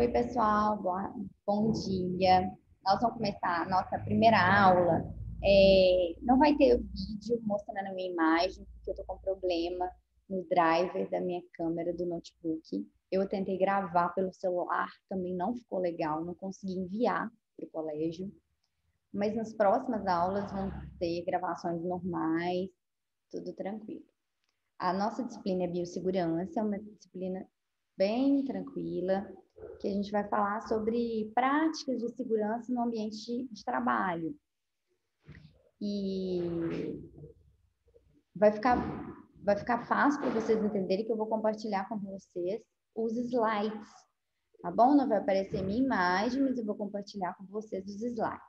Oi, pessoal, bom dia. Nós vamos começar a nossa primeira aula. Não vai ter vídeo mostrando a minha imagem, porque eu estou com problema no driver da minha câmera do notebook. Eu tentei gravar pelo celular, também não ficou legal, não consegui enviar para o colégio. Mas nas próximas aulas vão ter gravações normais, tudo tranquilo. A nossa disciplina é biossegurança, é uma disciplina bem tranquila, que a gente vai falar sobre práticas de segurança no ambiente de trabalho. E vai ficar fácil para vocês entenderem que eu vou compartilhar com vocês os slides, tá bom? Não vai aparecer minha imagem, mas eu vou compartilhar com vocês os slides.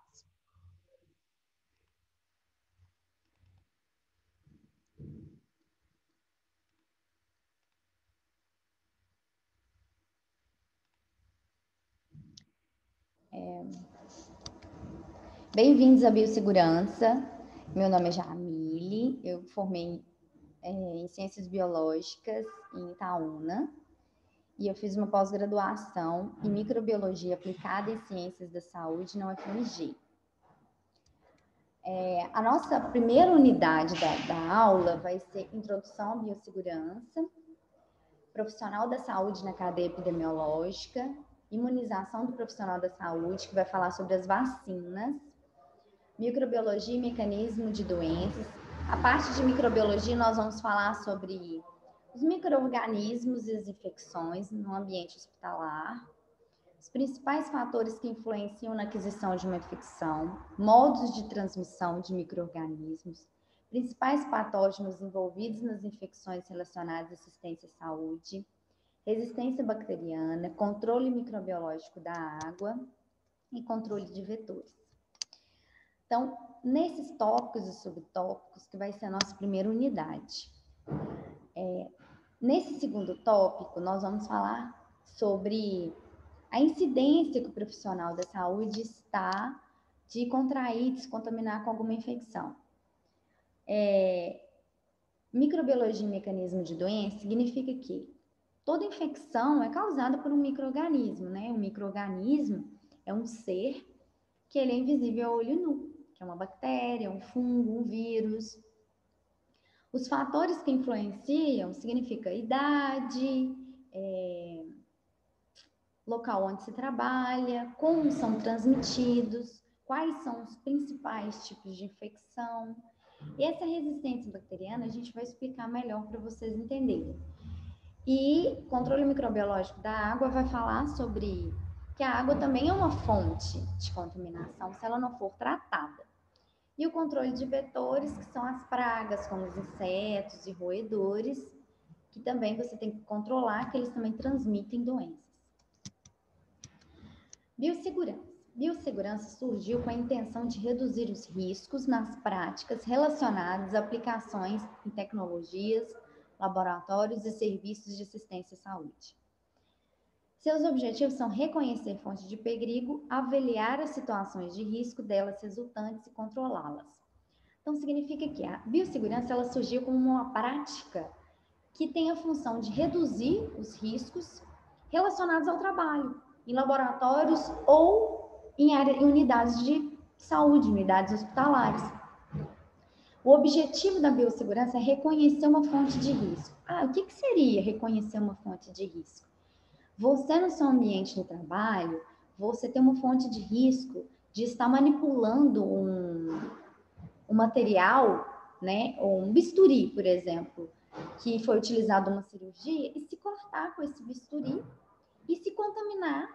Bem-vindos à Biossegurança. Meu nome é Jamile, eu formei em Ciências Biológicas em Itaúna e eu fiz uma pós-graduação em Microbiologia Aplicada em Ciências da Saúde na UFMG. A nossa primeira unidade da aula vai ser Introdução à Biossegurança, Profissional da Saúde na Cadeia Epidemiológica, Imunização do Profissional da Saúde, que vai falar sobre as vacinas, Microbiologia e Mecanismo de Doenças. A parte de microbiologia nós vamos falar sobre os micro-organismos e as infecções no ambiente hospitalar, os principais fatores que influenciam na aquisição de uma infecção, modos de transmissão de micro-organismos, principais patógenos envolvidos nas infecções relacionadas à assistência à saúde, resistência bacteriana, controle microbiológico da água e controle de vetores. Então, nesses tópicos e subtópicos que vai ser a nossa primeira unidade. Nesse segundo tópico, nós vamos falar sobre a incidência que o profissional da saúde está de contrair, de se contaminar com alguma infecção. Microbiologia e mecanismo de doença significa que toda infecção é causada por um micro-organismo, né? Um micro-organismo é um ser que ele é invisível a olho nu, que é uma bactéria, um fungo, um vírus. Os fatores que influenciam significa idade, local onde se trabalha, como são transmitidos, quais são os principais tipos de infecção. E essa resistência bacteriana a gente vai explicar melhor para vocês entenderem. E controle microbiológico da água vai falar sobre que a água também é uma fonte de contaminação se ela não for tratada. E o controle de vetores, que são as pragas, como os insetos e roedores, que também você tem que controlar, que eles também transmitem doenças. Biossegurança. Biossegurança surgiu com a intenção de reduzir os riscos nas práticas relacionadas a aplicações em tecnologias, laboratórios e serviços de assistência à saúde. Seus objetivos são reconhecer fontes de perigo, avaliar as situações de risco delas resultantes e controlá-las. Então, significa que a biossegurança ela surgiu como uma prática que tem a função de reduzir os riscos relacionados ao trabalho, em laboratórios ou em unidades de saúde, unidades hospitalares. O objetivo da biossegurança é reconhecer uma fonte de risco. O que seria reconhecer uma fonte de risco? Você, no seu ambiente de trabalho, você tem uma fonte de risco de estar manipulando um material, né, ou um bisturi, por exemplo, que foi utilizado numa cirurgia, e se cortar com esse bisturi e se contaminar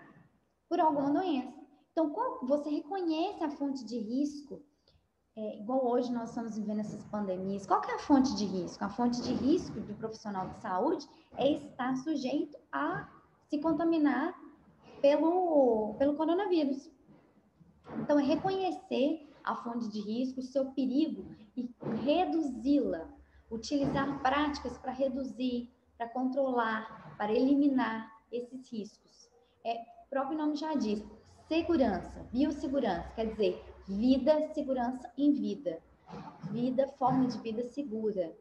por alguma doença. Então, você reconhece a fonte de risco, igual hoje nós estamos vivendo essas pandemias. Qual que é a fonte de risco? A fonte de risco do profissional de saúde é estar sujeito a se contaminar pelo coronavírus. Então, é reconhecer a fonte de risco, o seu perigo e reduzi-la. Utilizar práticas para reduzir, para controlar, para eliminar esses riscos. O próprio nome já diz, segurança, biossegurança, quer dizer, vida, segurança em vida. Forma de vida segura.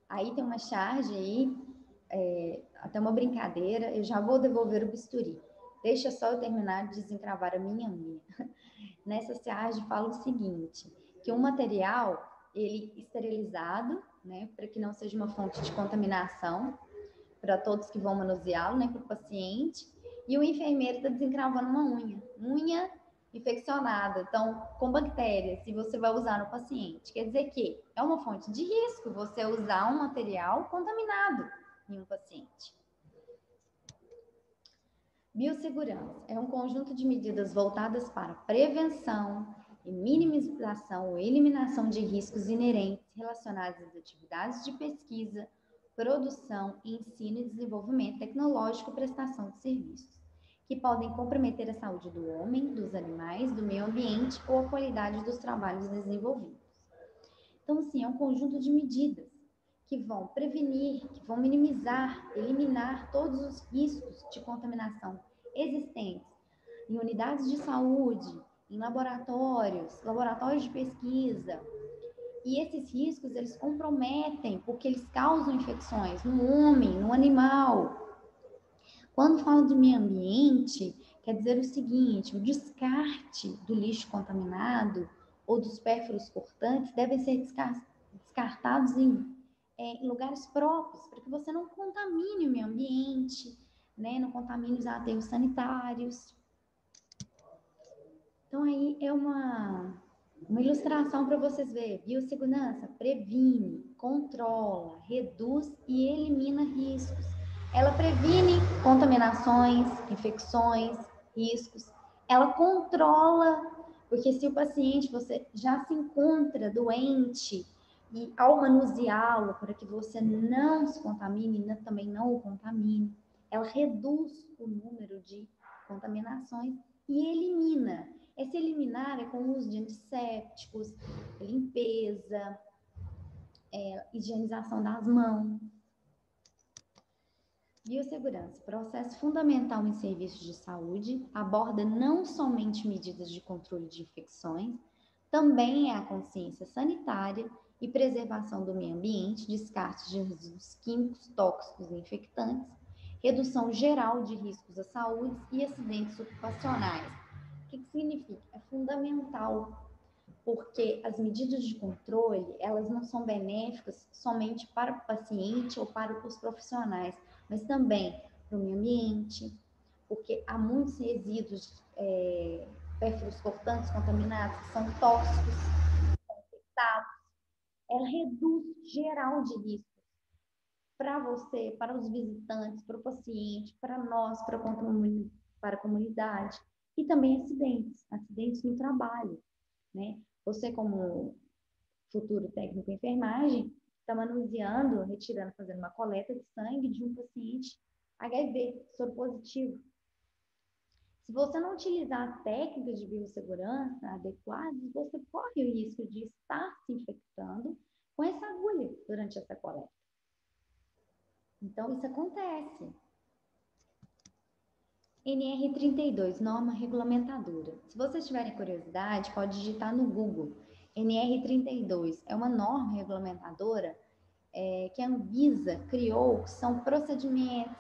Aí tem uma charge aí até uma brincadeira, eu já vou devolver o bisturi. Deixa só eu terminar de desencravar a minha unha. Nessa SEARG fala o seguinte, que um material, ele esterilizado, né, para que não seja uma fonte de contaminação para todos que vão manuseá-lo, né, para o paciente, e o enfermeiro está desencravando uma unha infeccionada, então, com bactérias, se você vai usar no paciente. Quer dizer que é uma fonte de risco você usar um material contaminado em um paciente. Biossegurança é um conjunto de medidas voltadas para prevenção e minimização ou eliminação de riscos inerentes relacionados às atividades de pesquisa, produção, ensino e desenvolvimento tecnológico e prestação de serviços, que podem comprometer a saúde do homem, dos animais, do meio ambiente ou a qualidade dos trabalhos desenvolvidos. Então, assim, é um conjunto de medidas que vão prevenir, que vão minimizar, eliminar todos os riscos de contaminação existentes em unidades de saúde, em laboratórios de pesquisa. E esses riscos, eles comprometem, porque eles causam infecções no homem, no animal. Quando falo de meio ambiente, quer dizer o seguinte, o descarte do lixo contaminado ou dos pérfuros cortantes devem ser descartados em lugares próprios, para que você não contamine o meio ambiente, né? Não contamine os aterros sanitários. Então, aí é uma ilustração para vocês verem. Biossegurança previne, controla, reduz e elimina riscos. Ela previne contaminações, infecções, riscos. Ela controla, porque se o paciente você já se encontra doente e ao manuseá-lo para que você não se contamine, também não o contamine, ela reduz o número de contaminações e elimina. Esse eliminar é com o uso de antissépticos, limpeza, higienização das mãos. Biossegurança, processo fundamental em serviços de saúde, aborda não somente medidas de controle de infecções, também é a consciência sanitária e preservação do meio ambiente, descarte de resíduos químicos, tóxicos e infectantes, redução geral de riscos à saúde e acidentes ocupacionais. O que significa? É fundamental, porque as medidas de controle, elas não são benéficas somente para o paciente ou para os profissionais, mas também para o meio ambiente, porque há muitos resíduos, pérfuros cortantes contaminados, que são tóxicos, são infectados. Ela reduz geral de riscos para você, para os visitantes, para o paciente, para nós, para a comunidade, e também acidentes no trabalho, né? Você, como futuro técnico em enfermagem, está manuseando, retirando, fazendo uma coleta de sangue de um paciente HIV, soro positivo. Se você não utilizar técnicas de biossegurança adequadas, você corre o risco de estar se infectando com essa agulha durante essa coleta. Então, isso acontece. NR32, norma regulamentadora. Se vocês tiverem curiosidade, pode digitar no Google. NR32 é uma norma regulamentadora que a Anvisa criou, que são procedimentos,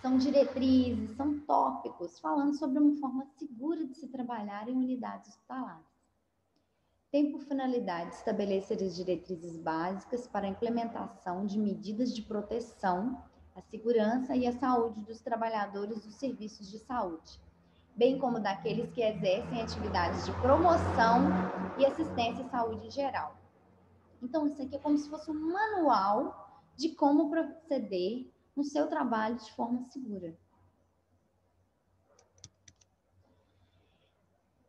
são diretrizes, são tópicos, falando sobre uma forma segura de se trabalhar em unidades hospitalares. Tem por finalidade estabelecer as diretrizes básicas para a implementação de medidas de proteção à segurança e à saúde dos trabalhadores dos serviços de saúde, bem como daqueles que exercem atividades de promoção e assistência à saúde em geral. Então, isso aqui é como se fosse um manual de como proceder no seu trabalho de forma segura.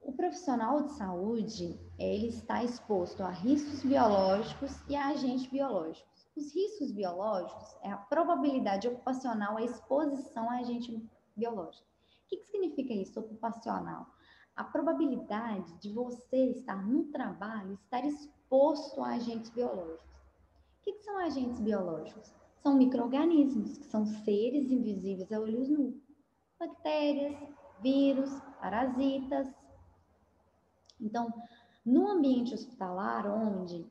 O profissional de saúde, ele está exposto a riscos biológicos e a agentes biológicos. Os riscos biológicos é a probabilidade ocupacional à exposição a agente biológico. O que significa isso, ocupacional? A probabilidade de você estar no trabalho, estar exposto a agentes biológicos. O que são agentes biológicos? São micro-organismos, que são seres invisíveis a olhos nus. Bactérias, vírus, parasitas. Então, no ambiente hospitalar, onde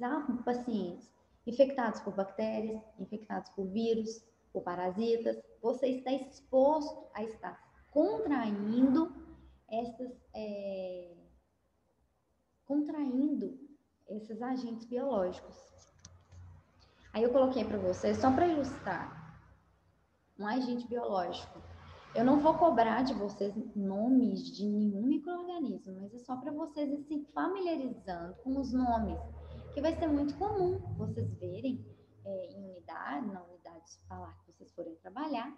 há pacientes Infectados por bactérias, infectados por vírus, por parasitas, você está exposto a estar contraindo esses agentes biológicos. Aí eu coloquei para vocês, só para ilustrar, um agente biológico. Eu não vou cobrar de vocês nomes de nenhum micro-organismo, mas é só para vocês ir se familiarizando com os nomes, que vai ser muito comum vocês verem na unidade hospitalar que vocês forem trabalhar,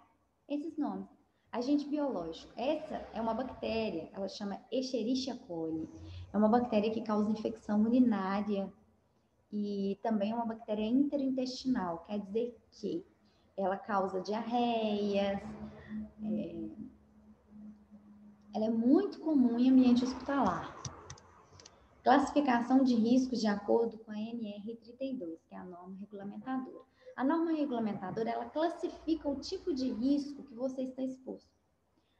esses nomes. Agente biológico. Essa é uma bactéria, ela chama Escherichia coli. É uma bactéria que causa infecção urinária e também é uma bactéria interintestinal, quer dizer que ela causa diarreias, ela é muito comum em ambiente hospitalar. Classificação de riscos de acordo com a NR32, que é a norma regulamentadora. A norma regulamentadora, ela classifica o tipo de risco que você está exposto.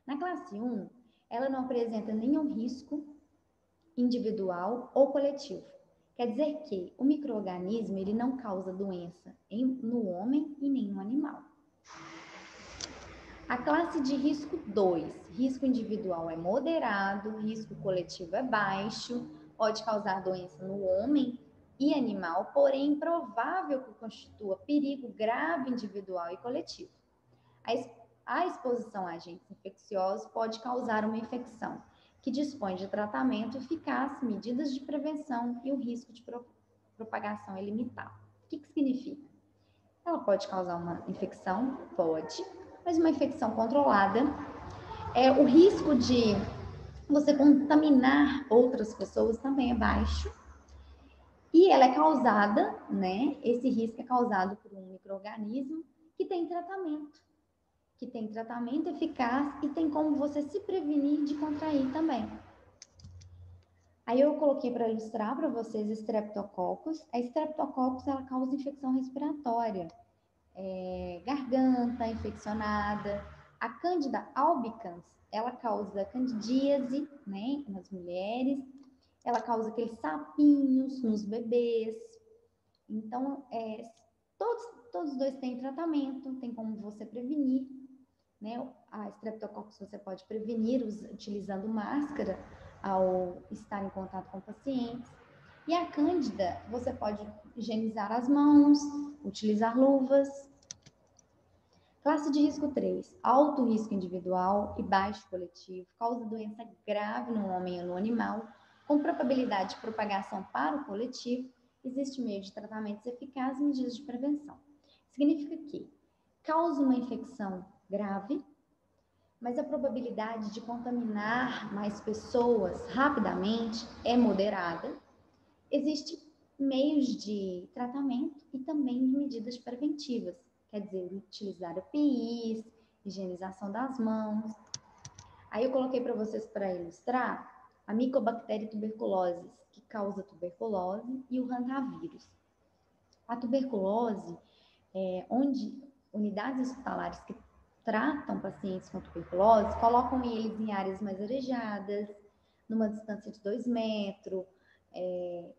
Na classe 1, ela não apresenta nenhum risco individual ou coletivo. Quer dizer que o micro-organismo, ele não causa doença no homem e nem no animal. A classe de risco 2, risco individual é moderado, risco coletivo é baixo, pode causar doença no homem e animal, porém improvável que constitua perigo grave individual e coletivo. A exposição a agentes infecciosos pode causar uma infecção, que dispõe de tratamento eficaz, medidas de prevenção e o risco de propagação é limitado. O que significa? Ela pode causar uma infecção? Pode, mas uma infecção controlada. O risco de você contaminar outras pessoas também é baixo. E ela é causada, né? Esse risco é causado por um micro-organismo que tem tratamento eficaz e tem como você se prevenir de contrair também. Aí eu coloquei para ilustrar para vocês Streptococcus. A Streptococcus, ela causa infecção respiratória, garganta infeccionada. A Candida albicans, ela causa candidíase, né, nas mulheres. Ela causa aqueles sapinhos nos bebês. Então, todos os dois têm tratamento, tem como você prevenir, né? A Streptococcus você pode prevenir utilizando máscara ao estar em contato com pacientes. E a Cândida, você pode higienizar as mãos, utilizar luvas. Classe de risco 3, alto risco individual e baixo coletivo, causa doença grave no homem ou no animal, com probabilidade de propagação para o coletivo, existe meio de tratamentos eficazes e medidas de prevenção. Significa que causa uma infecção grave, mas a probabilidade de contaminar mais pessoas rapidamente é moderada. Existem meios de tratamento e também de medidas preventivas, quer dizer, utilizar EPIs, higienização das mãos. Aí eu coloquei para vocês para ilustrar a Mycobacterium tuberculosis, que causa tuberculose, e o hantavírus. A tuberculose onde unidades hospitalares que tratam pacientes com tuberculose colocam eles em áreas mais arejadas, numa distância de 2 metros,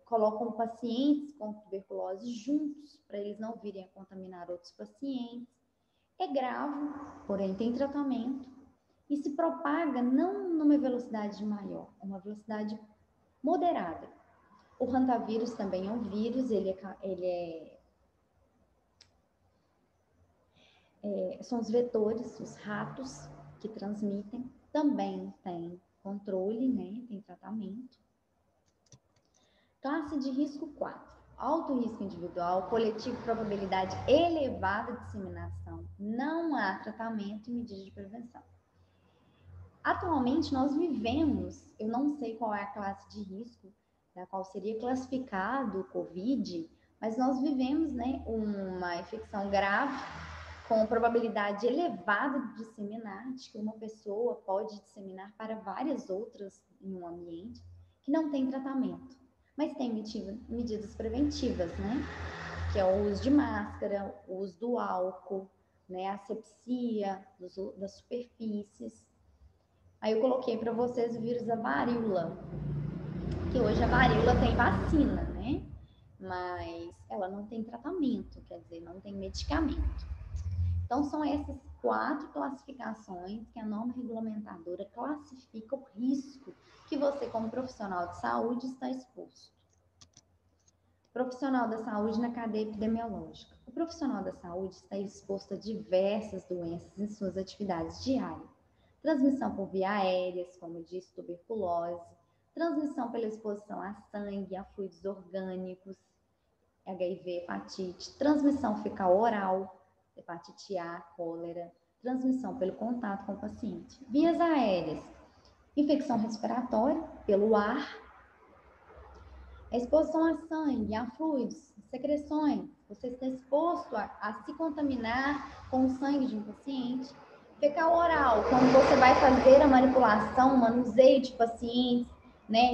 colocam pacientes com tuberculose juntos para eles não virem a contaminar outros pacientes. É grave, porém tem tratamento e se propaga não numa velocidade maior, é uma velocidade moderada. O hantavírus também é um vírus, são os vetores, os ratos que transmitem, também tem controle, né? Tem tratamento. Classe de risco 4, alto risco individual, coletivo, probabilidade elevada de disseminação, não há tratamento e medidas de prevenção. Atualmente nós vivemos, eu não sei qual é a classe de risco da qual seria classificado o COVID, mas nós vivemos, né, uma infecção grave com probabilidade elevada de disseminar, de que uma pessoa pode disseminar para várias outras em um ambiente que não tem tratamento, mas tem medidas preventivas, né? Que é o uso de máscara, o uso do álcool, né? A asepsia das superfícies. Aí eu coloquei para vocês o vírus da varíola, que hoje a varíola tem vacina, né? mas ela não tem tratamento, quer dizer, não tem medicamento. Então, são essas 4 classificações que a norma regulamentadora classifica o risco que você, como profissional de saúde, está exposto. Profissional da saúde na cadeia epidemiológica. O profissional da saúde está exposto a diversas doenças em suas atividades diárias. Transmissão por via aéreas, como eu disse, tuberculose, transmissão pela exposição a sangue, a fluidos orgânicos, HIV, hepatite, transmissão fecal oral, hepatite A, cólera, transmissão pelo contato com o paciente. Vias aéreas, infecção respiratória pelo ar, a exposição a sangue, a fluidos, secreções, você está exposto a se contaminar com o sangue de um paciente. Fecal oral, quando você vai fazer a manipulação, o manuseio de pacientes, né,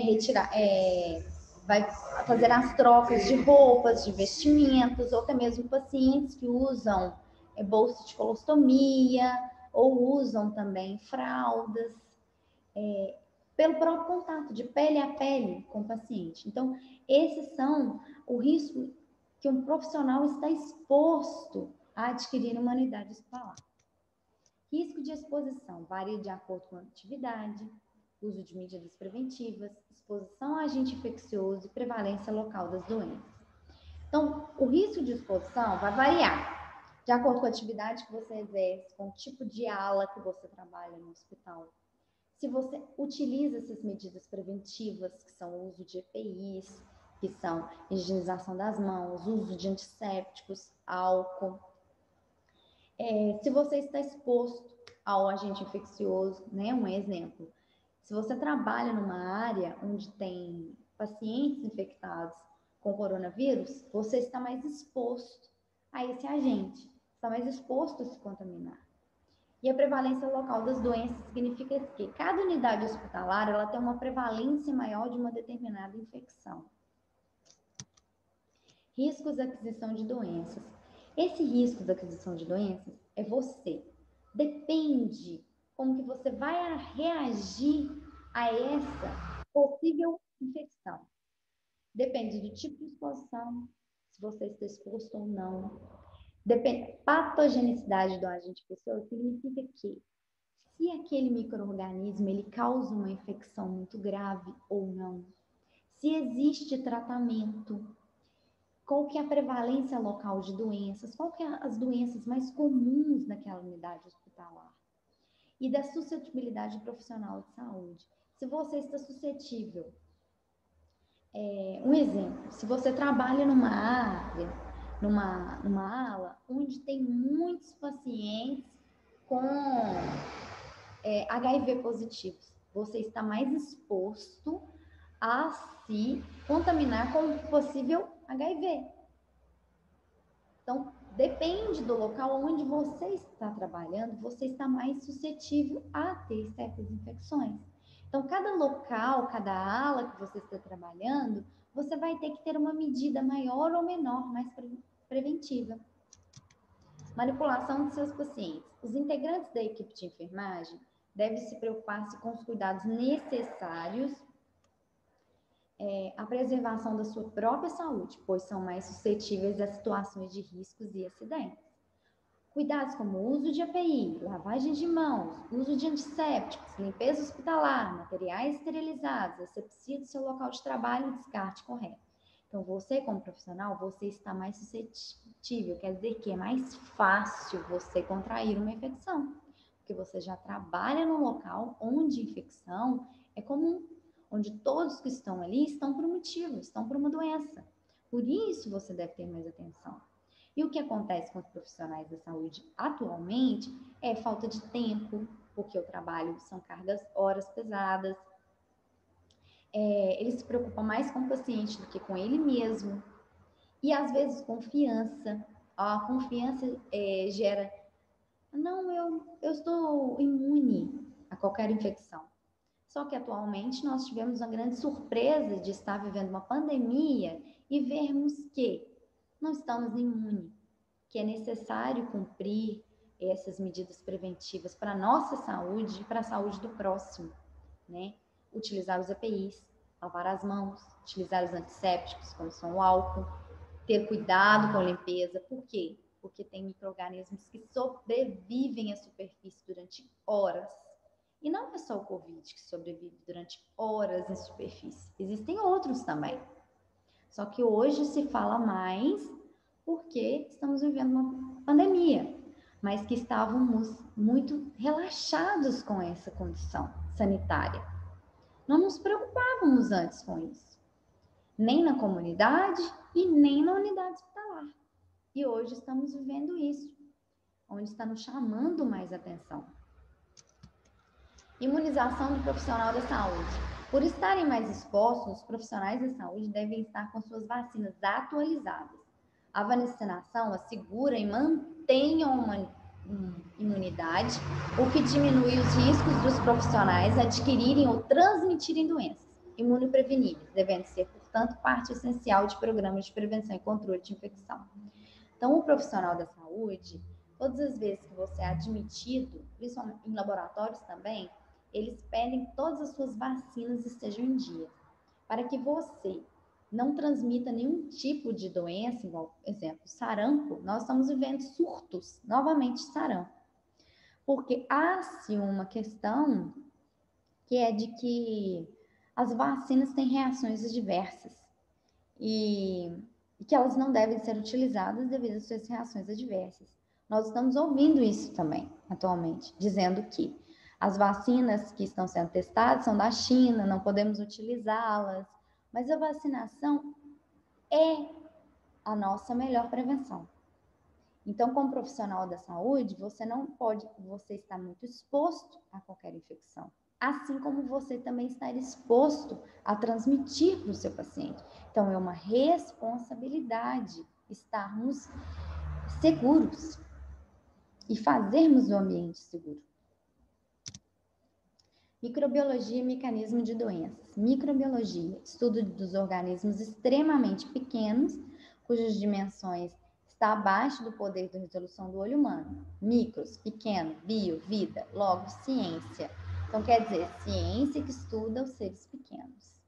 vai fazer as trocas de roupas, de vestimentos, ou até mesmo pacientes que usam bolsa de colostomia, ou usam também fraldas, pelo próprio contato, de pele a pele com o paciente. Então, esses são o risco que um profissional está exposto a adquirir uma unidade hospitalar. Risco de exposição varia de acordo com a atividade, uso de medidas preventivas, exposição a agente infeccioso e prevalência local das doenças. Então, o risco de exposição vai variar de acordo com a atividade que você exerce, com o tipo de ala que você trabalha no hospital. Se você utiliza essas medidas preventivas, que são o uso de EPIs, que são higienização das mãos, uso de antissépticos, álcool. Se você está exposto ao agente infeccioso, né, um exemplo, se você trabalha numa área onde tem pacientes infectados com coronavírus, você está mais exposto a esse agente, está mais exposto a se contaminar. E a prevalência local das doenças significa que cada unidade hospitalar ela tem uma prevalência maior de uma determinada infecção. Riscos da aquisição de doenças. Esse risco da aquisição de doenças é você. Depende como que você vai reagir a essa possível infecção. Depende do tipo de exposição, se você está exposto ou não. Depende. Patogenicidade do agente infeccioso significa que se aquele micro-organismo ele causa uma infecção muito grave ou não, se existe tratamento, qual que é a prevalência local de doenças, qual que é as doenças mais comuns naquela unidade hospitalar, e da suscetibilidade profissional de saúde. Se você está suscetível, um exemplo, se você trabalha numa área, numa ala, onde tem muitos pacientes com HIV positivos, você está mais exposto a se contaminar com o possível HIV. Então, depende do local onde você está trabalhando, você está mais suscetível a ter certas infecções. Então, cada local, cada ala que você está trabalhando, você vai ter que ter uma medida maior ou menor, mais preventiva. Manipulação de seus pacientes. Os integrantes da equipe de enfermagem devem se preocupar com os cuidados necessários à preservação da sua própria saúde, pois são mais suscetíveis a situações de riscos e acidentes. Cuidados como o uso de EPI, lavagem de mãos, uso de antissépticos, limpeza hospitalar, materiais esterilizados, asepsia do seu local de trabalho e descarte correto. Então, você como profissional, você está mais suscetível, quer dizer que é mais fácil você contrair uma infecção, porque você já trabalha num local onde infecção é comum, onde todos que estão ali estão por um motivo, estão por uma doença. Por isso, você deve ter mais atenção. E o que acontece com os profissionais da saúde atualmente é falta de tempo, porque o trabalho são cargas, horas pesadas. Eles se preocupam mais com o paciente do que com ele mesmo. E às vezes confiança. A confiança gera, não, eu estou imune a qualquer infecção. Só que atualmente nós tivemos uma grande surpresa de estar vivendo uma pandemia e vermos que não estamos imunes, que é necessário cumprir essas medidas preventivas para a nossa saúde e para a saúde do próximo, né? Utilizar os EPIs, lavar as mãos, utilizar os antissépticos, como são o álcool, ter cuidado com a limpeza. Por quê? Porque tem micro-organismos que sobrevivem à superfície durante horas. E não é só o Covid que sobrevive durante horas em superfície. Existem outros também. Só que hoje se fala mais porque estamos vivendo uma pandemia, mas que estávamos muito relaxados com essa condição sanitária. Não nos preocupávamos antes com isso, nem na comunidade e nem na unidade hospitalar. E hoje estamos vivendo isso, onde está nos chamando mais atenção. Imunização do profissional da saúde. Por estarem mais expostos, os profissionais da saúde devem estar com suas vacinas atualizadas. A vacinação assegura e mantém uma imunidade, o que diminui os riscos dos profissionais adquirirem ou transmitirem doenças imunopreveníveis, devendo ser, portanto, parte essencial de programas de prevenção e controle de infecção. Então, o profissional da saúde, todas as vezes que você é admitido, principalmente em laboratórios também, eles pedem que todas as suas vacinas estejam em dia, para que você não transmita nenhum tipo de doença, igual, por exemplo, sarampo. Nós estamos vivendo surtos, novamente sarampo, porque há-se uma questão que é de que as vacinas têm reações adversas e que elas não devem ser utilizadas devido às suas reações adversas. Nós estamos ouvindo isso também, atualmente, dizendo que as vacinas que estão sendo testadas são da China, não podemos utilizá-las, mas a vacinação é a nossa melhor prevenção. Então, como profissional da saúde, você está muito exposto a qualquer infecção, assim como você também está exposto a transmitir para o seu paciente. Então, é uma responsabilidade estarmos seguros e fazermos o ambiente seguro. Microbiologia e mecanismo de doenças. Microbiologia, estudo dos organismos extremamente pequenos, cujas dimensões está abaixo do poder de resolução do olho humano. Micros, pequeno, bio, vida, logo, ciência. Então, quer dizer, ciência que estuda os seres pequenos.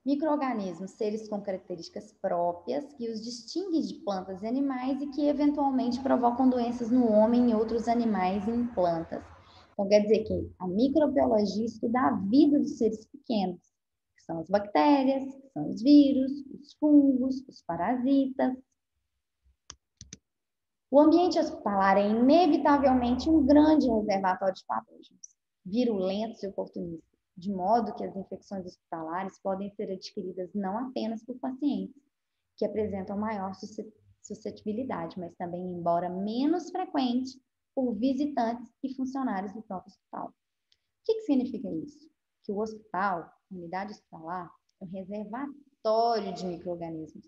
Micro-organismos, seres com características próprias, que os distinguem de plantas e animais e que eventualmente provocam doenças no homem e outros animais e em plantas. Então, quer dizer que a microbiologia estuda a vida dos seres pequenos, que são as bactérias, que são os vírus, os fungos, os parasitas. O ambiente hospitalar é inevitavelmente um grande reservatório de patógenos, virulentos e oportunistas, de modo que as infecções hospitalares podem ser adquiridas não apenas por pacientes que apresentam maior suscetibilidade, mas também, embora menos frequente, por visitantes e funcionários do próprio hospital. O que significa isso? Que o hospital, a unidade hospitalar, é um reservatório de micro-organismos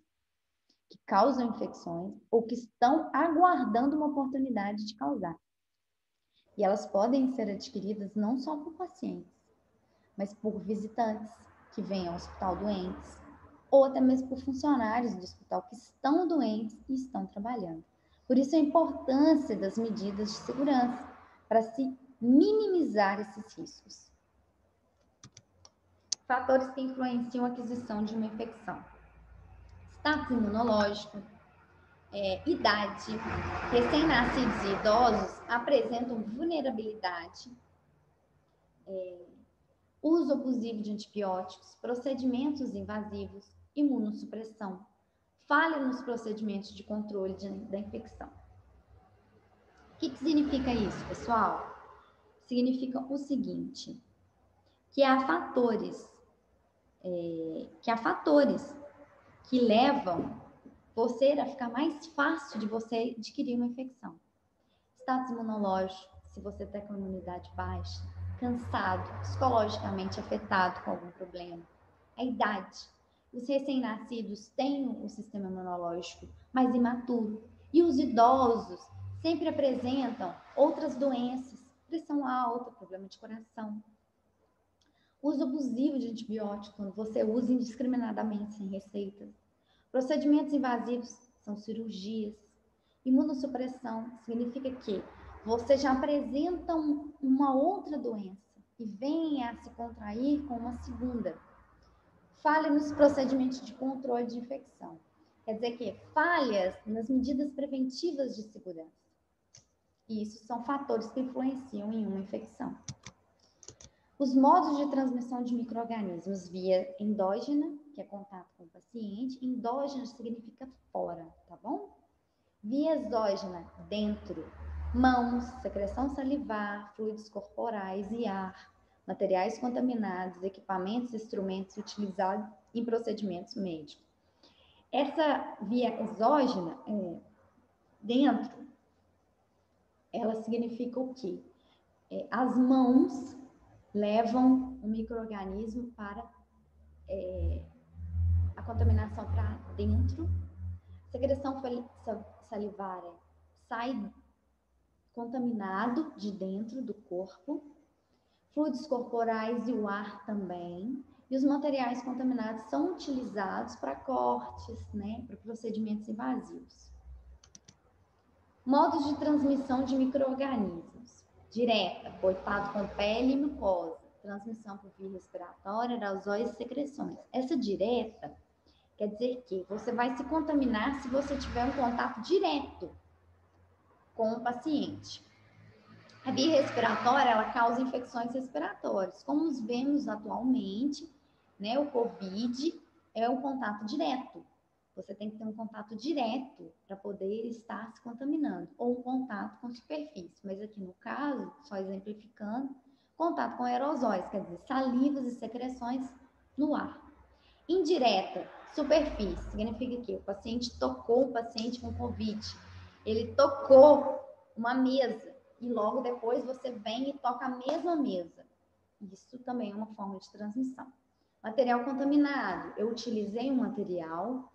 que causam infecções ou que estão aguardando uma oportunidade de causar. E elas podem ser adquiridas não só por pacientes, mas por visitantes que vêm ao hospital doentes, ou até mesmo por funcionários do hospital que estão doentes e estão trabalhando. Por isso a importância das medidas de segurança, para se minimizar esses riscos. Fatores que influenciam a aquisição de uma infecção. Status imunológico, idade. Recém-nascidos e idosos apresentam vulnerabilidade, uso abusivo de antibióticos, procedimentos invasivos, imunossupressão, falha nos procedimentos de controle da infecção. O que significa isso, pessoal? Significa o seguinte, que há fatores que levam você a ficar mais fácil de você adquirir uma infecção. Status imunológico, se você está com a imunidade baixa, cansado, psicologicamente afetado com algum problema. A idade. Os recém-nascidos têm o sistema imunológico mais imaturo. E os idosos sempre apresentam outras doenças, pressão alta, problema de coração. Uso abusivo de antibióticos, quando você usa indiscriminadamente sem receitas. Procedimentos invasivos são cirurgias. Imunossupressão significa que você já apresenta uma outra doença e vem a se contrair com uma segunda. falha nos procedimentos de controle de infecção. Quer dizer que falhas nas medidas preventivas de segurança. E isso são fatores que influenciam em uma infecção. Os modos de transmissão de micro-organismos via endógena, que é contato com o paciente. Endógena significa fora, tá bom? Via exógena, dentro. Mãos, secreção salivar, fluidos corporais e ar, materiais contaminados, equipamentos e instrumentos utilizados em procedimentos médicos. Essa via exógena, dentro, ela significa o quê? As mãos levam o micro-organismo para a contaminação para dentro. Secreção salivar sai contaminado de dentro do corpo. Fluidos corporais e o ar também. E os materiais contaminados são utilizados para cortes, né, para procedimentos invasivos. Modos de transmissão de micro-organismos. Direta, contato com pele e mucosa. Transmissão por via respiratória, aerosóis e secreções. Essa direta quer dizer que você vai se contaminar se você tiver um contato direto com o paciente. A via respiratória, ela causa infecções respiratórias. Como os vemos atualmente, né, o COVID é um contato direto. Você tem que ter um contato direto para poder estar se contaminando. Ou um contato com superfície. Mas aqui no caso, só exemplificando, contato com aerosóis, quer dizer, salivas e secreções no ar. Indireta, superfície, significa que o paciente tocou o paciente com COVID. Ele tocou uma mesa. E logo depois você vem e toca a mesma mesa. Isso também é uma forma de transmissão. Material contaminado. Eu utilizei um material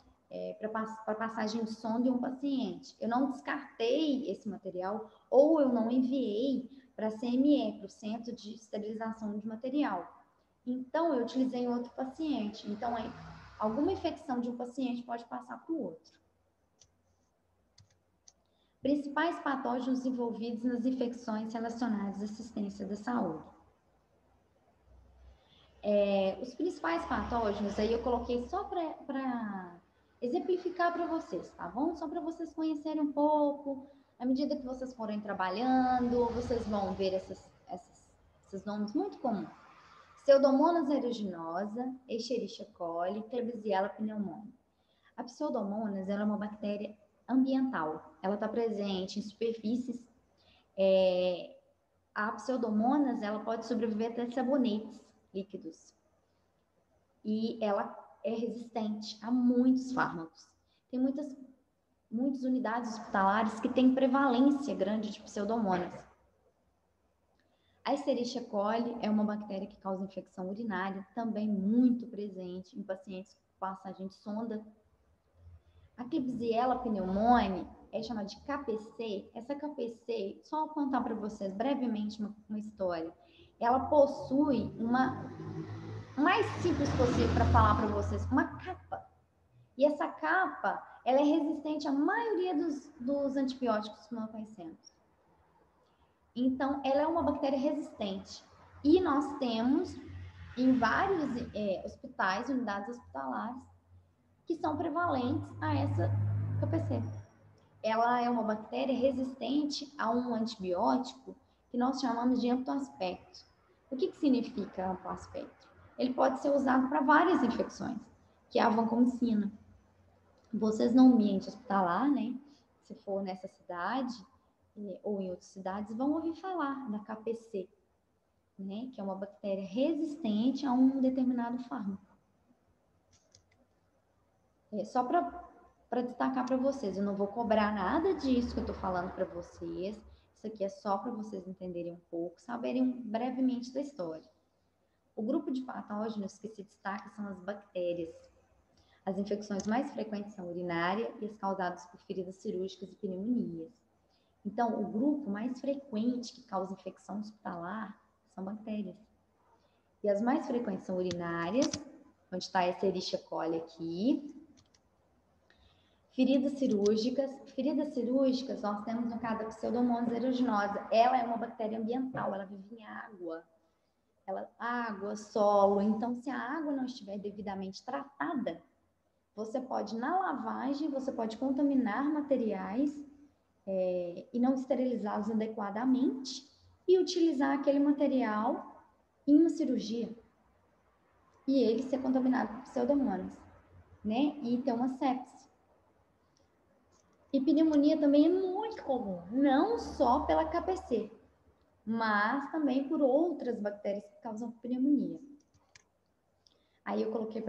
para passagem de sonda em um paciente. Eu não descartei esse material ou eu não enviei para a CME, para o Centro de Esterilização de Material. Então, eu utilizei em outro paciente. Então, alguma infecção de um paciente pode passar para o outro. Principais patógenos envolvidos nas infecções relacionadas à assistência da saúde. Os principais patógenos, aí eu coloquei só para exemplificar para vocês, tá bom? Só para vocês conhecerem um pouco. À medida que vocês forem trabalhando, vocês vão ver esses nomes muito comuns. Pseudomonas aeruginosa, Escherichia coli, Klebsiella pneumoniae. A Pseudomonas ela é uma bactéria ambiental. Ela está presente em superfícies. A Pseudomonas ela pode sobreviver até sabonetes líquidos. E ela é resistente a muitos fármacos. Tem muitas unidades hospitalares que têm prevalência grande de Pseudomonas. A Escherichia coli é uma bactéria que causa infecção urinária, também muito presente em pacientes com passagem de sonda. A Klebsiella pneumoniae é chamada de KPC. Essa KPC, só vou contar para vocês brevemente uma história. Ela possui mais simples possível para falar para vocês, uma capa. E essa capa, ela é resistente à maioria dos antibióticos que nós conhecemos. Então, ela é uma bactéria resistente. E nós temos em vários hospitais, unidades hospitalares, que são prevalentes a essa KPC. Ela é uma bactéria resistente a um antibiótico que nós chamamos de amploaspecto. O que significa amploaspecto? Ele pode ser usado para várias infecções, que é a vancomicina. Vocês no ambiente hospitalar, né? Se for nessa cidade ou em outras cidades, vão ouvir falar da KPC, né? Que é uma bactéria resistente a um determinado fármaco. Só para destacar para vocês, eu não vou cobrar nada disso que eu estou falando para vocês. Isso aqui é só para vocês entenderem um pouco, saberem brevemente da história. O grupo de patógenos que se destaca são as bactérias. As infecções mais frequentes são urinária e as causadas por feridas cirúrgicas e pneumonias. Então, o grupo mais frequente que causa infecção hospitalar são bactérias. E as mais frequentes são urinárias, onde está a Escherichia coli aqui. Feridas cirúrgicas. Feridas cirúrgicas, nós temos no caso a Pseudomonas aeruginosa. Ela é uma bactéria ambiental, ela vive em água. água, solo. Então, se a água não estiver devidamente tratada, você pode, na lavagem, você pode contaminar materiais e não esterilizá-los adequadamente e utilizar aquele material em uma cirurgia e ele ser contaminado por pseudomonas, né? E ter uma sepse. E pneumonia também é muito comum, não só pela KPC, mas também por outras bactérias que causam pneumonia. Aí eu coloquei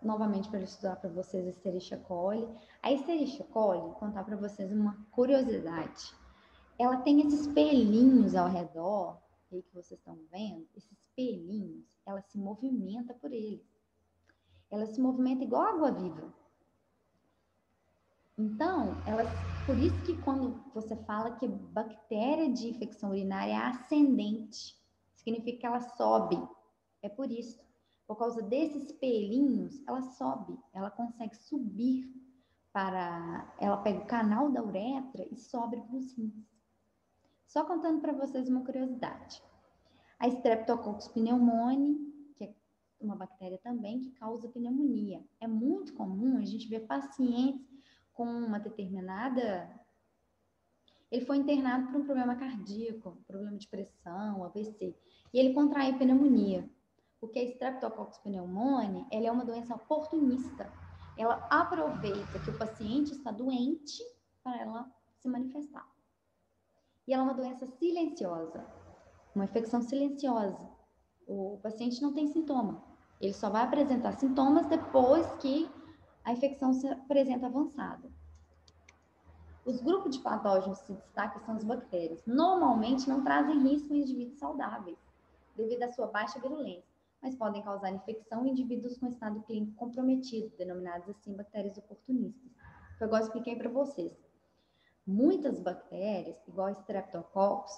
novamente para estudar para vocês a Escherichia coli. A Escherichia coli, contar para vocês uma curiosidade. Ela tem esses pelinhos ao redor, aí que vocês estão vendo, esses pelinhos, ela se movimenta por eles. Ela se movimenta igual água viva. Então, por isso que quando você fala que bactéria de infecção urinária é ascendente, significa que ela sobe. É por isso. Por causa desses pelinhos, ela sobe. Ela consegue subir ela pega o canal da uretra e sobe para os rins. Só contando para vocês uma curiosidade. A Streptococcus pneumoniae, que é uma bactéria também que causa pneumonia. É muito comum a gente ver pacientes com uma determinada... Ele foi internado por um problema cardíaco, problema de pressão, AVC, e ele contraiu pneumonia. Porque a Streptococcus pneumoniae, ela é uma doença oportunista. Ela aproveita que o paciente está doente para ela se manifestar. E ela é uma doença silenciosa, uma infecção silenciosa. O paciente não tem sintoma. Ele só vai apresentar sintomas depois que a infecção se apresenta avançada. Os grupos de patógenos que se destacam são as bactérias. Normalmente não trazem risco em indivíduos saudáveis, devido à sua baixa virulência, mas podem causar infecção em indivíduos com estado clínico comprometido, denominados assim bactérias oportunistas. Foi igual eu expliquei para vocês. Muitas bactérias, igual a Streptococcus,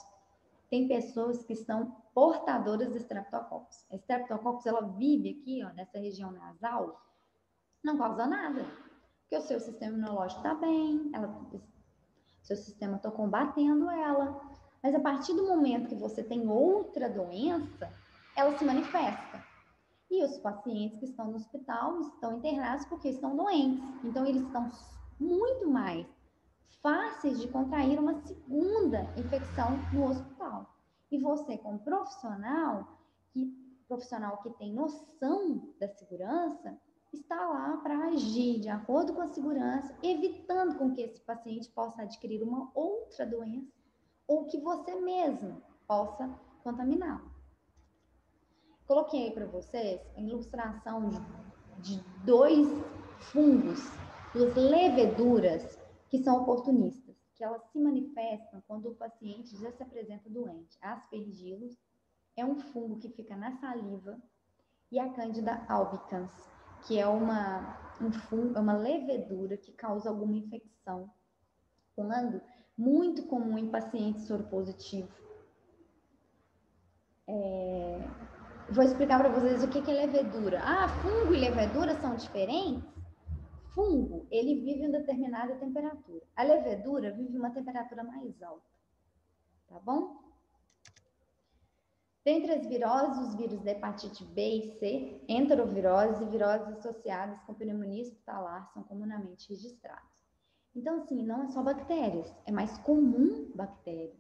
tem pessoas que estão portadoras de Streptococcus. A Streptococcus, ela vive aqui, ó, nessa região nasal, não causa nada, porque o seu sistema imunológico está bem, seu sistema está combatendo ela. Mas a partir do momento que você tem outra doença, ela se manifesta. E os pacientes que estão no hospital estão internados porque estão doentes. Então, eles estão muito mais fáceis de contrair uma segunda infecção no hospital. E você, como profissional que tem noção da segurança, está lá para agir de acordo com a segurança, evitando com que esse paciente possa adquirir uma outra doença ou que você mesmo possa contaminar. Coloquei aí para vocês a ilustração de dois fungos, duas leveduras que são oportunistas, que elas se manifestam quando o paciente já se apresenta doente. Aspergillus é um fungo que fica na saliva e a Candida albicans, que é uma levedura que causa alguma infecção, quando muito comum em pacientes soropositivos. Vou explicar para vocês o que é levedura. Fungo e levedura são diferentes? Fungo, ele vive em determinada temperatura. A levedura vive em uma temperatura mais alta. Tá bom? Dentre as viroses, os vírus da hepatite B e C, enteroviroses e viroses associadas com pneumonia hospitalar são comumente registrados. Então, assim, não é só bactérias, é mais comum bactérias,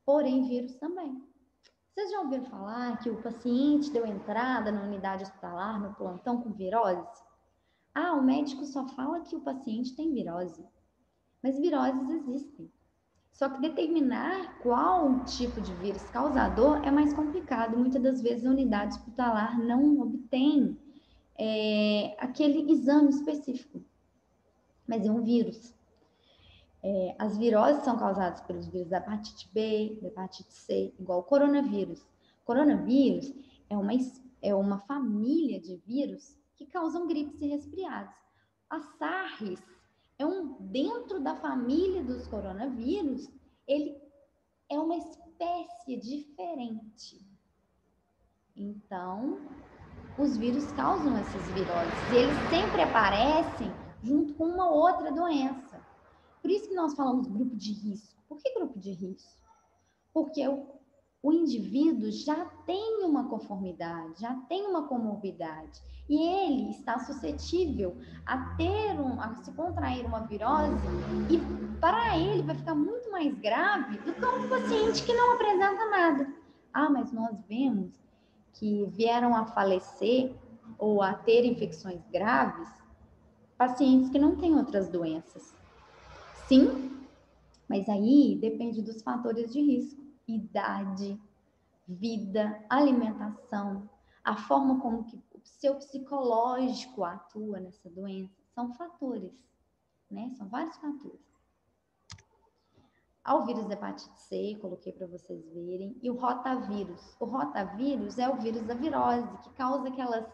porém vírus também. Vocês já ouviram falar que o paciente deu entrada na unidade hospitalar, no plantão com virose? O médico só fala que o paciente tem virose, mas viroses existem. Só que determinar qual tipo de vírus causador é mais complicado. Muitas das vezes a unidade hospitalar não obtém aquele exame específico, mas é um vírus. As viroses são causadas pelos vírus da hepatite B, da hepatite C, igual o coronavírus. Coronavírus é uma família de vírus que causam gripes e resfriados. A SARS dentro da família dos coronavírus, ele é uma espécie diferente. Então, os vírus causam essas viroses. E eles sempre aparecem junto com uma outra doença. Por isso que nós falamos grupo de risco. Por que grupo de risco? Porque o indivíduo já tem uma conformidade, já tem uma comorbidade, e ele está suscetível a se contrair uma virose, e para ele vai ficar muito mais grave do que um paciente que não apresenta nada. Ah, mas nós vemos que vieram a falecer ou a ter infecções graves pacientes que não têm outras doenças. Sim, mas aí depende dos fatores de risco, idade, vida, alimentação, a forma como que o seu psicológico atua nessa doença, são fatores, né? São vários fatores. Ao vírus da hepatite C, coloquei para vocês verem, e o rotavírus. O rotavírus é o vírus da virose, que causa aquelas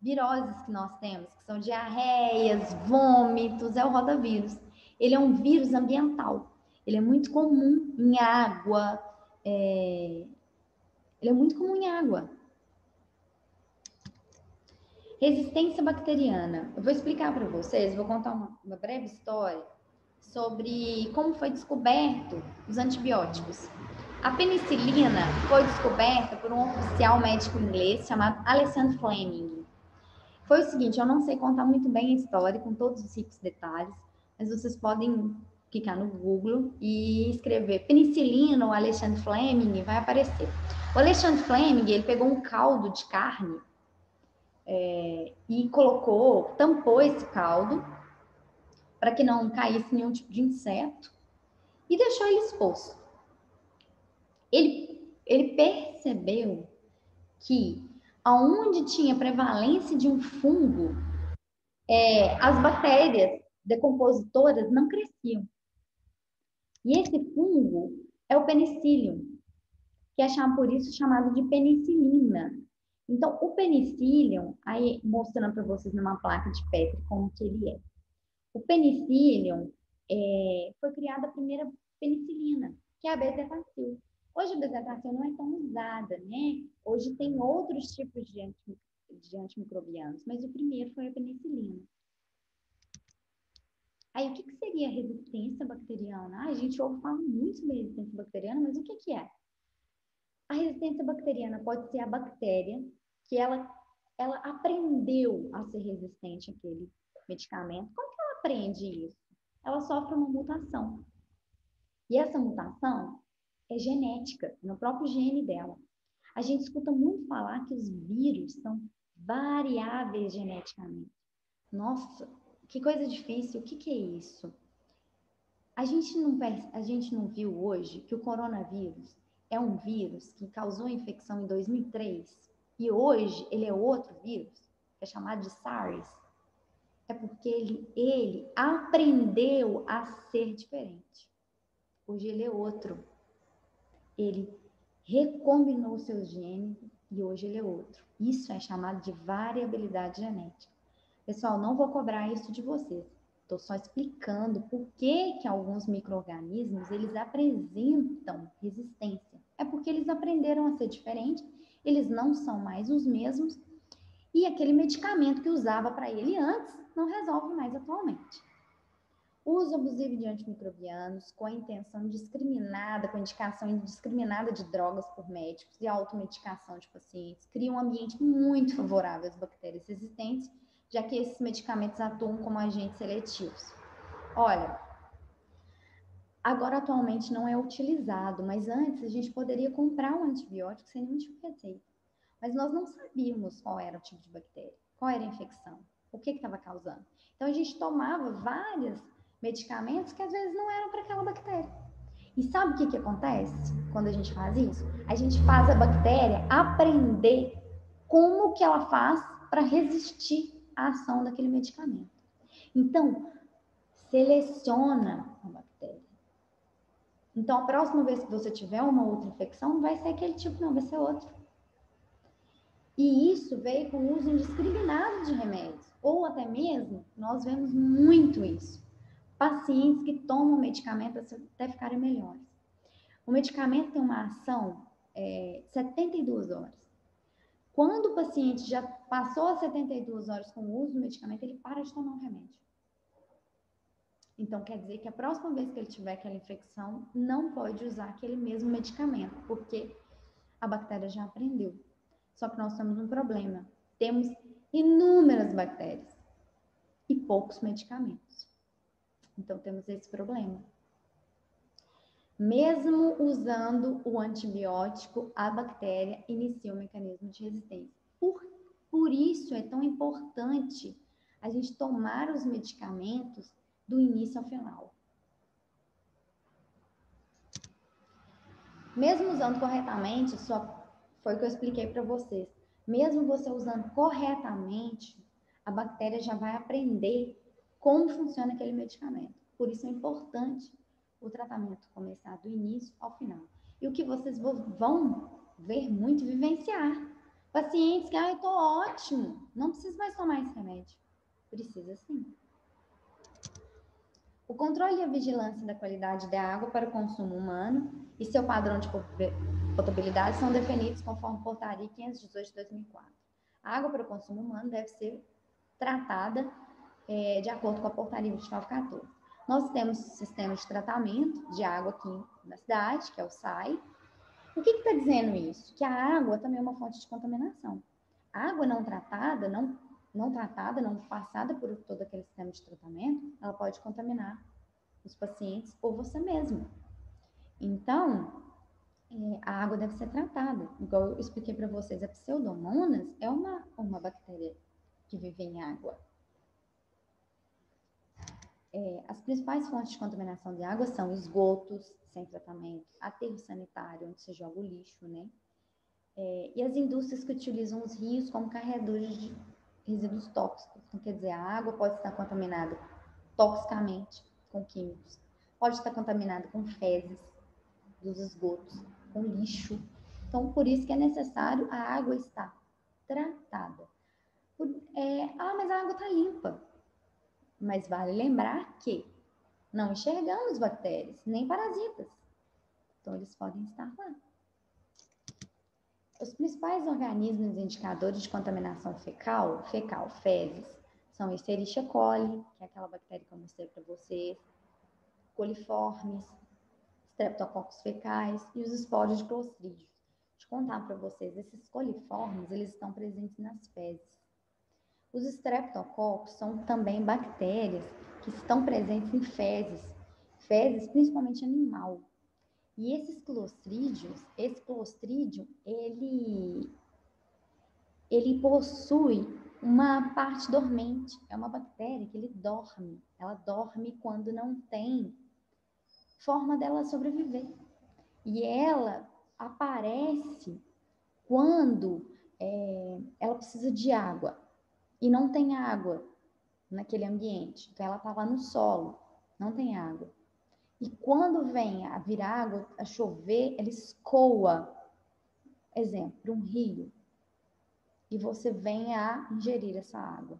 viroses que nós temos, que são diarreias, vômitos, é o rotavírus. Ele é um vírus ambiental. Ele é muito comum em água, ele é muito comum em água. Resistência bacteriana. Eu vou explicar para vocês, vou contar uma breve história sobre como foi descoberto os antibióticos. A penicilina foi descoberta por um oficial médico inglês chamado Alexander Fleming. Foi o seguinte, eu não sei contar muito bem a história com todos os ricos detalhes, mas vocês podem clicar no Google e escrever penicilina ou Alexander Fleming, vai aparecer. O Alexander Fleming, ele pegou um caldo de carne e tampou esse caldo para que não caísse nenhum tipo de inseto e deixou ele exposto. Ele percebeu que aonde tinha prevalência de um fungo, as bactérias decompositoras não cresciam. E esse fungo é o penicillium, que é por isso chamado de penicilina. Então, o penicillium, aí mostrando para vocês numa placa de Petri como que ele é. O penicillium foi criada a primeira penicilina, que é a bezetacil. Hoje a bezetacil não é tão usada, né? Hoje tem outros tipos de antimicrobianos, mas o primeiro foi a penicilina. Aí, o que seria a resistência bacteriana? A gente ouve falar muito sobre resistência bacteriana, mas o que é? A resistência bacteriana pode ser a bactéria que ela aprendeu a ser resistente àquele medicamento. Como que ela aprende isso? Ela sofre uma mutação. E essa mutação é genética, no próprio gene dela. A gente escuta muito falar que os vírus são variáveis geneticamente. Nossa, que coisa difícil. O que é isso? A gente não viu hoje que o coronavírus é um vírus que causou infecção em 2003 e hoje ele é outro vírus, que é chamado de SARS. É porque ele aprendeu a ser diferente. Hoje ele é outro. Ele recombinou seus genes e hoje ele é outro. Isso é chamado de variabilidade genética. Pessoal, não vou cobrar isso de vocês. Estou só explicando por que alguns micro-organismos eles apresentam resistência. É porque eles aprenderam a ser diferentes, eles não são mais os mesmos e aquele medicamento que usava para ele antes não resolve mais atualmente. O uso abusivo de antimicrobianos com a intenção discriminada, com indicação indiscriminada de drogas por médicos e automedicação de pacientes, cria um ambiente muito favorável às bactérias resistentes, já que esses medicamentos atuam como agentes seletivos. Olha, agora atualmente não é utilizado, mas antes a gente poderia comprar um antibiótico sem nenhum tipo de receita. Mas nós não sabíamos qual era o tipo de bactéria, qual era a infecção, o que estava causando. Então a gente tomava vários medicamentos que às vezes não eram para aquela bactéria. E sabe o que acontece quando a gente faz isso? A gente faz a bactéria aprender como que ela faz para resistir à ação daquele medicamento. Então, seleciona a bactéria. Então, a próxima vez que você tiver uma outra infecção, não vai ser aquele tipo, não, vai ser outro. E isso veio com o uso indiscriminado de remédios. Ou até mesmo, nós vemos muito isso. Pacientes que tomam medicamento até ficarem melhores. O medicamento tem uma ação 72 horas. Quando o paciente já passou as 72 horas com o uso do medicamento, ele para de tomar o remédio. Então, quer dizer que a próxima vez que ele tiver aquela infecção, não pode usar aquele mesmo medicamento, porque a bactéria já aprendeu. Só que nós temos um problema. Temos inúmeras bactérias e poucos medicamentos. Então, temos esse problema. Mesmo usando o antibiótico, a bactéria inicia o mecanismo de resistência. Por isso é tão importante a gente tomar os medicamentos do início ao final. Mesmo usando corretamente, só foi o que eu expliquei para vocês. Mesmo você usando corretamente, a bactéria já vai aprender como funciona aquele medicamento. Por isso é importante o tratamento começar do início ao final. E o que vocês vão ver muito e vivenciar. Pacientes que, eu tô ótimo, não preciso mais tomar esse remédio. Precisa sim. O controle e a vigilância da qualidade da água para o consumo humano e seu padrão de potabilidade são definidos conforme Portaria 518 de 2004. A água para o consumo humano deve ser tratada de acordo com a Portaria 2914. Nós temos um sistema de tratamento de água aqui na cidade, que é o SAI. O que está dizendo isso? Que a água também é uma fonte de contaminação. A água não tratada, não passada por todo aquele sistema de tratamento, ela pode contaminar os pacientes ou você mesmo. Então, a água deve ser tratada. Igual eu expliquei para vocês, a Pseudomonas é uma bactéria que vive em água. As principais fontes de contaminação de água são esgotos sem tratamento, aterro sanitário, onde se joga o lixo, né? E as indústrias que utilizam os rios como carregadores de resíduos tóxicos. Então, quer dizer, a água pode estar contaminada toxicamente com químicos, pode estar contaminada com fezes dos esgotos, com lixo. Então, por isso que é necessário a água estar tratada. Mas a água está limpa. Mas vale lembrar que não enxergamos bactérias, nem parasitas. Então, eles podem estar lá. Os principais organismos indicadores de contaminação fecal, fezes, são Escherichia coli, que é aquela bactéria que eu mostrei para vocês, coliformes, Streptococcus fecais e os esporos de Clostridium. Deixa eu contar para vocês, esses coliformes, eles estão presentes nas fezes. Os Streptococcus são também bactérias que estão presentes em fezes principalmente animal. E esses clostridiums, esse Clostridium, ele possui uma parte dormente. É uma bactéria que dorme. Ela dorme quando não tem forma dela sobreviver. E ela aparece quando ela precisa de água e não tem água naquele ambiente. Então, ela está lá no solo, não tem água. E quando vem a vir água, a chover, ela escoa, exemplo, um rio. E você vem a ingerir essa água.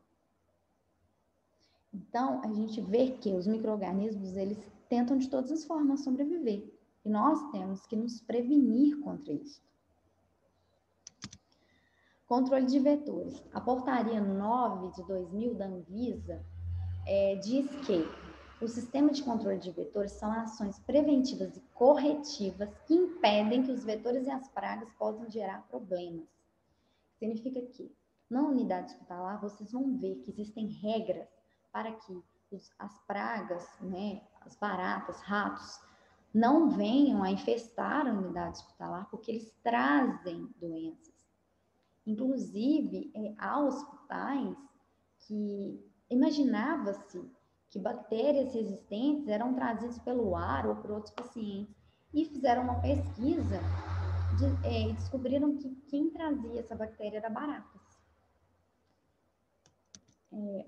Então, a gente vê que os micro-organismos, eles tentam de todas as formas sobreviver. E nós temos que nos prevenir contra isso. Controle de vetores. A portaria 9 de 2000 da Anvisa diz que o sistema de controle de vetores são ações preventivas e corretivas que impedem que os vetores e as pragas possam gerar problemas. Significa que na unidade hospitalar vocês vão ver que existem regras para que as pragas, né, as baratas, ratos, não venham a infestar a unidade hospitalar, porque eles trazem doenças. Inclusive, há hospitais que imaginava-se que bactérias resistentes eram trazidas pelo ar ou por outros pacientes, e fizeram uma pesquisa e descobriram que quem trazia essa bactéria era baratas.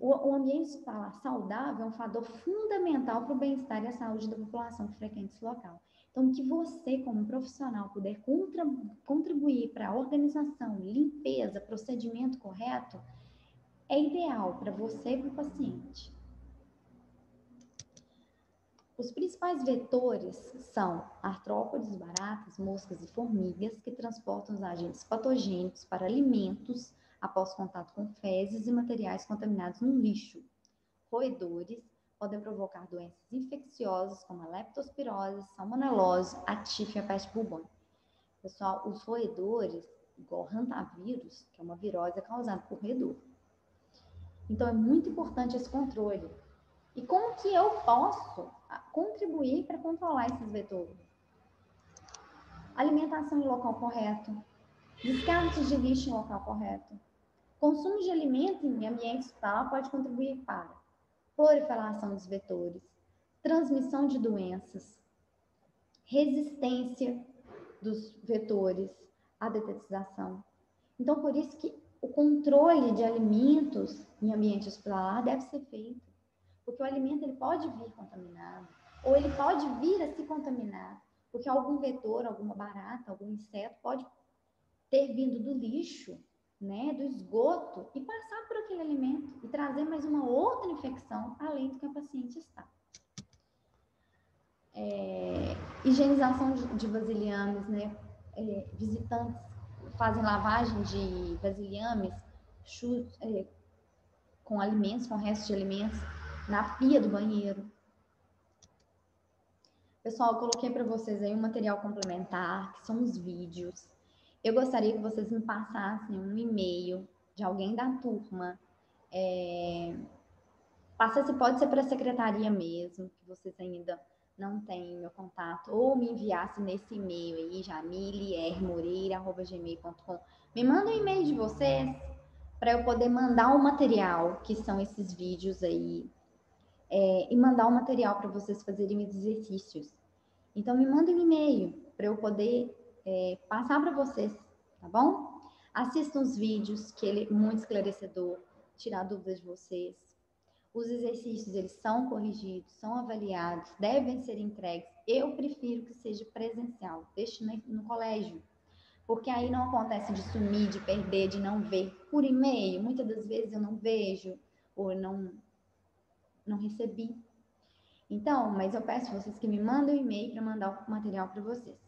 O ambiente hospitalar saudável é um fator fundamental para o bem-estar e a saúde da população que frequenta esse local. Então, que você, como profissional, puder contribuir para a organização, limpeza, procedimento correto, é ideal para você e para o paciente. Os principais vetores são artrópodes, baratas, moscas e formigas, que transportam os agentes patogênicos para alimentos após contato com fezes e materiais contaminados no lixo. Roedores podem provocar doenças infecciosas como a leptospirose, salmonelose, a tifo e a peste bubônica. Pessoal, os roedores, igual hantavírus, que é uma virose causada por roedor. Então, é muito importante esse controle. E como que eu posso contribuir para controlar esses vetores? Alimentação em local correto, descartes de lixo em local correto, consumo de alimentos em ambiente hospitalar pode contribuir para proliferação dos vetores, transmissão de doenças, resistência dos vetores à detetização. Então, por isso que o controle de alimentos em ambiente hospitalar deve ser feito, porque o alimento ele pode vir contaminado, ou ele pode vir a se contaminar, porque algum vetor, alguma barata, algum inseto pode ter vindo do lixo, né, do esgoto, e passar por aquele alimento e trazer mais uma outra infecção, além do que a paciente está. Higienização de vasilhames, né? Visitantes fazem lavagem de vasilhames com alimentos, com restos de alimentos, na pia do banheiro. Pessoal, eu coloquei para vocês aí um material complementar, que são os vídeos. Eu gostaria que vocês me passassem um e-mail de alguém da turma. Pode ser para a secretaria mesmo, que vocês ainda não têm meu contato, ou me enviasse nesse e-mail aí, jamile.moreira@gmail.com. Me manda um e-mail de vocês para eu poder mandar o material, que são esses vídeos aí, e mandar o material para vocês fazerem os exercícios. Então, me manda um e-mail para eu poder passar para vocês, tá bom? Assistam os vídeos, que ele é muito esclarecedor, tirar dúvidas de vocês. Os exercícios, eles são corrigidos, são avaliados, devem ser entregues. Eu prefiro que seja presencial, deixe no colégio, porque aí não acontece de sumir, de perder, de não ver por e-mail. Muitas das vezes eu não vejo ou não recebi. Então, mas eu peço a vocês que me mandem um e-mail para mandar o material para vocês.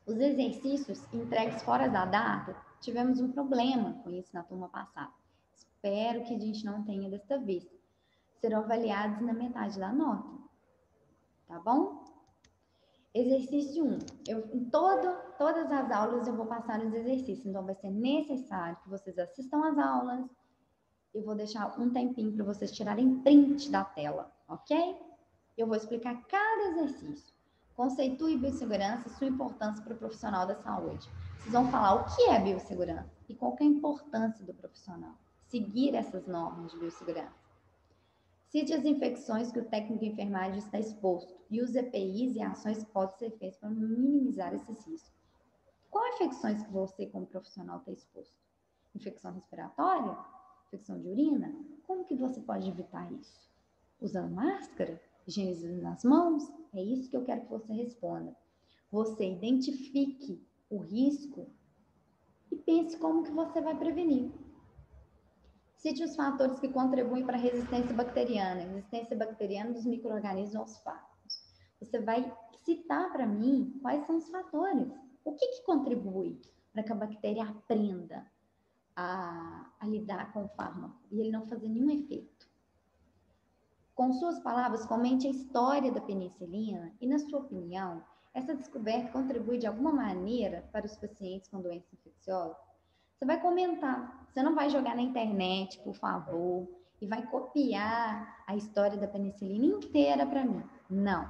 Os exercícios entregues fora da data, tivemos um problema com isso na turma passada. Espero que a gente não tenha desta vez. Serão avaliados na metade da nota, tá bom? Exercício 1. Em todas as aulas eu vou passar os exercícios, então vai ser necessário que vocês assistam às aulas. Eu vou deixar um tempinho para vocês tirarem print da tela, ok? Eu vou explicar cada exercício. Conceitue biossegurança e sua importância para o profissional da saúde. Vocês vão falar o que é biossegurança e qual é a importância do profissional. Seguir essas normas de biossegurança. Cite as infecções que o técnico de enfermagem está exposto e os EPIs e ações que podem ser feitas para minimizar esses riscos. Quais infecções que você, como profissional, está exposto? Infecção respiratória? Infecção de urina? Como que você pode evitar isso? Usando máscara? Higienizando as mãos? É isso que eu quero que você responda. Você identifique o risco e pense como que você vai prevenir. Cite os fatores que contribuem para a resistência bacteriana dos micro-organismos aos fármacos. Você vai citar para mim quais são os fatores. O que contribui para que a bactéria aprenda a lidar com o fármaco e ele não fazer nenhum efeito? Com suas palavras, comente a história da penicilina e, na sua opinião, essa descoberta contribui de alguma maneira para os pacientes com doença infecciosa? Você vai comentar, você não vai jogar na internet, por favor, e vai copiar a história da penicilina inteira para mim. Não.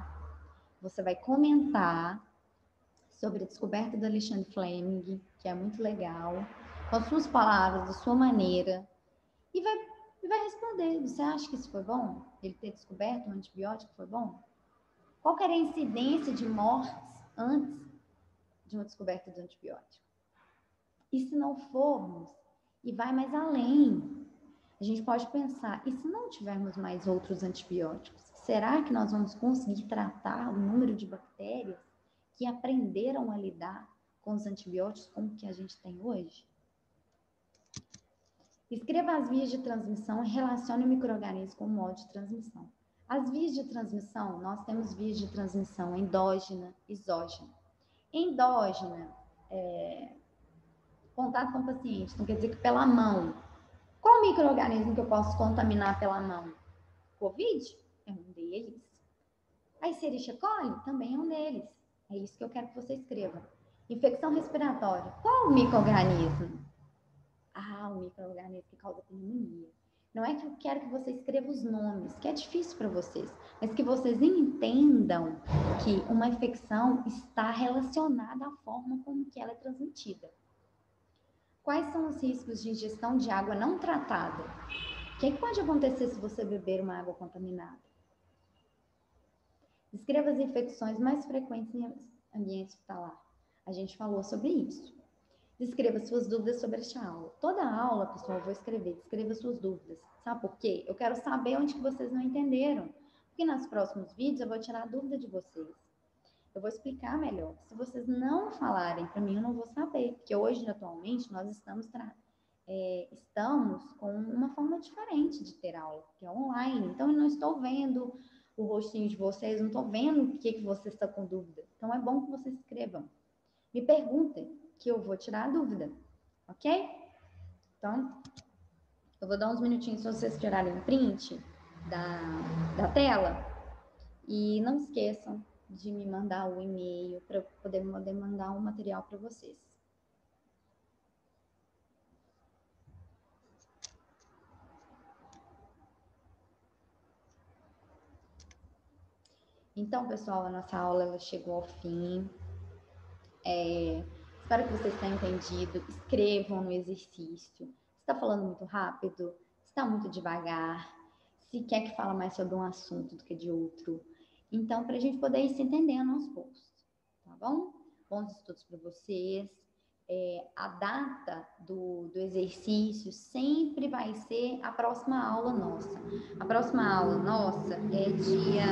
Você vai comentar sobre a descoberta do Alexandre Fleming, que é muito legal, com as suas palavras, da sua maneira, e vai responder. Você acha que isso foi bom? Ele ter descoberto um antibiótico foi bom? Qual que era a incidência de mortes antes de uma descoberta do antibiótico? E se não formos, e vai mais além, a gente pode pensar, e se não tivermos mais outros antibióticos, será que nós vamos conseguir tratar o número de bactérias que aprenderam a lidar com os antibióticos como que a gente tem hoje? Escreva as vias de transmissão e relacione o micro-organismo com o modo de transmissão. As vias de transmissão, nós temos vias de transmissão endógena e exógena. Endógena contato com o paciente, não quer dizer que pela mão. Qual micro-organismo que eu posso contaminar pela mão? Covid é um deles. A Escherichia coli também é um deles. É isso que eu quero que você escreva. Infecção respiratória. Qual o micro-organismo? Ah, o micro-organismo que causa pneumonia. Não é que eu quero que você escreva os nomes, que é difícil para vocês, mas que vocês entendam que uma infecção está relacionada à forma como que ela é transmitida. Quais são os riscos de ingestão de água não tratada? O que pode acontecer se você beber uma água contaminada? Descreva as infecções mais frequentes em ambiente hospitalar. A gente falou sobre isso. Descreva suas dúvidas sobre esta aula. Toda aula, pessoal, eu vou escrever. Descreva suas dúvidas. Sabe por quê? Eu quero saber onde que vocês não entenderam. Porque nos próximos vídeos eu vou tirar a dúvida de vocês. Eu vou explicar melhor. Se vocês não falarem para mim, eu não vou saber. Porque hoje, atualmente, nós estamos com uma forma diferente de ter aula, que é online. Então, eu não estou vendo o rostinho de vocês, não estou vendo o que vocês estão com dúvida. Então, é bom que vocês escrevam. Me perguntem, que eu vou tirar a dúvida, ok? Então, eu vou dar uns minutinhos para vocês tirarem print da tela. E não esqueçam de me mandar o e-mail para eu poder mandar um material para vocês. Então, pessoal, a nossa aula ela chegou ao fim. Espero que vocês tenham entendido. Escrevam no exercício. Se está falando muito rápido, se está muito devagar, se quer que fale mais sobre um assunto do que de outro. Então, para a gente poder ir se entendendo aos poucos, tá bom? Bons estudos para vocês. A data do exercício sempre vai ser a próxima aula nossa. A próxima aula nossa é dia...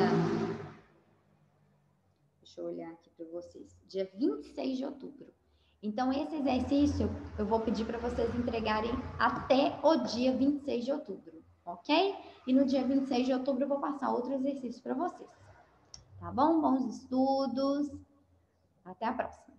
Deixa eu olhar aqui para vocês. Dia 26 de outubro. Então, esse exercício eu vou pedir para vocês entregarem até o dia 26 de outubro, ok? E no dia 26 de outubro eu vou passar outro exercício para vocês. Tá bom? Bons estudos. Até a próxima.